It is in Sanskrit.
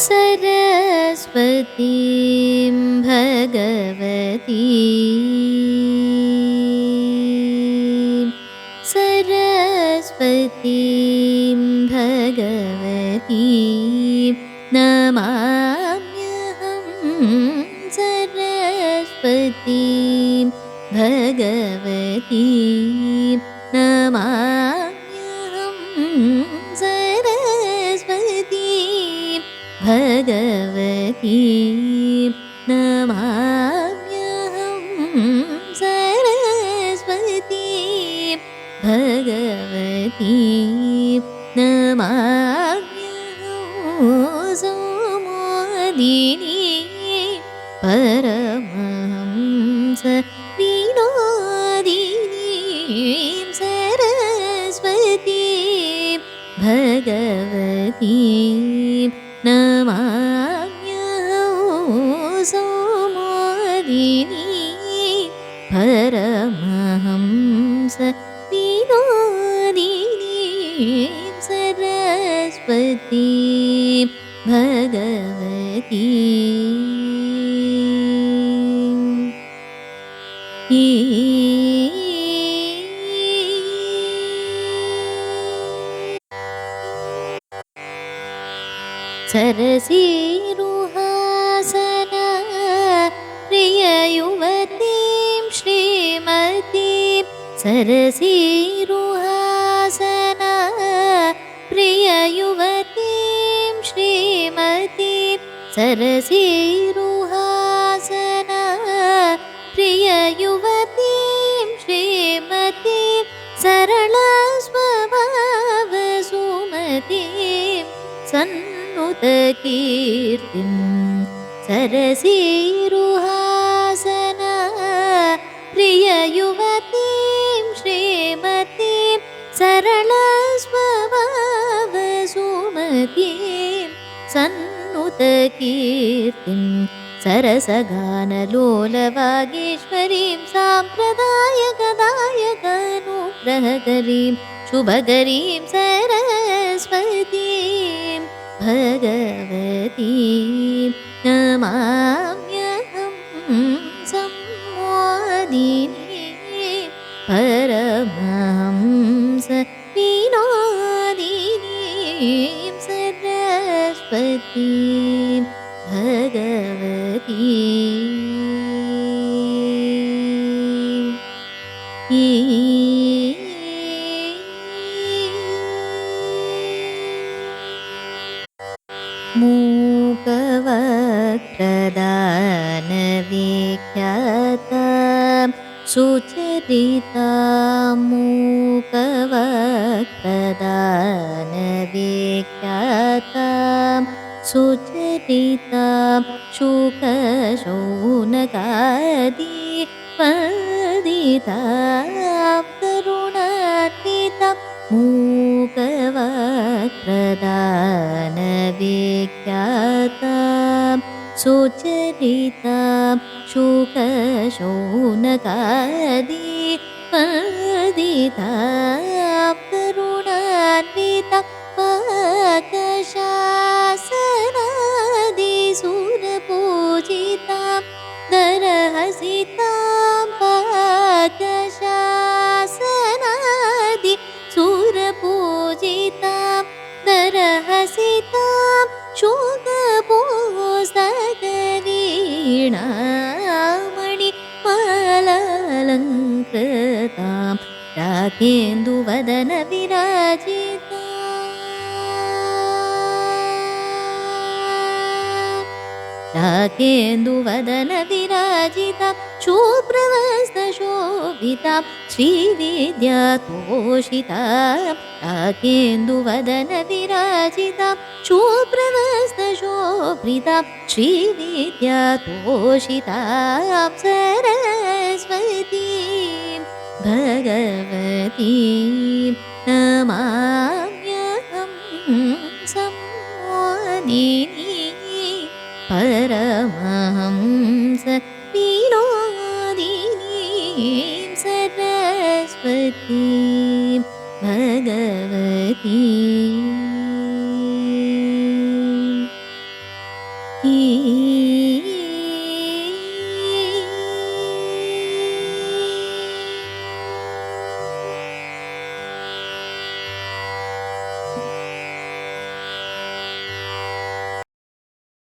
सरस्वतीं भगवतीं सरस्वतीं भगवतीं नमाम्यहं सरस्वतीं भगवतीं नमाम्यहं सरस्वतीं भगवतीं नमाम्यहं सरस्वतीं भगवतीं नमाम्यहं सौमोदिनी परमहंस विनोदिनीं सरस्वतीं भगवतीं नमाम्यहं सौमोदिनी परमहंस विनोदिनीं सरस्वतीं भगवतीं सरसीरुहासना प्रिययुवतीं श्रीमतीं सरसीरुहासना प्रिययुवतीं श्रीमतीं सरसीरुहासना प्रिययुवतीं श्रीमतीं सरलस्वभावसुमतीं सन्नुतकीर्तिं सरसीरुहासना प्रिययुवतीं श्रीमतीं सरलस्वभावसुमतीं सन्नुतकीर्तिं सरसगानलोलवागीश्वरीं साम्प्रदायगदायकानुग्रहकरीं शुभकरीं सरस्वतीं भगवतीं नमाम्यहं सम्मोदिनीं परमहंस विनोदिनीं सरस्वतीं मूकवक्त्रदानविख्यातां सुचरितां मूकवक्त्रदानविख्यातां सुचरितां शुकशौनकादि वन्दितां करुणान्वितां मूकवक्त्रदानविख्यातां सुचरितां शुकशौनकादि वन्दितां करुणान्वितां पाकशासनादिसुरपूजितां दरहसितां पाकशासनादिसुरपूजितां दरहसितां शोकपूस्तकवीणामणिमालालङ्कृतां राकेन्दुवदनविराजितां राकेन्दुवदनविराजितां शुभ्रवस्त्रशोभितां श्रीविद्यातोषितां राकेन्दुवदनविराजितां शुभ्रवस्त्रशोभितां श्रीविद्यातोषितां सरस्वतीं भगवतीं नमाम्यहं सम्मोदिनीं परमहंस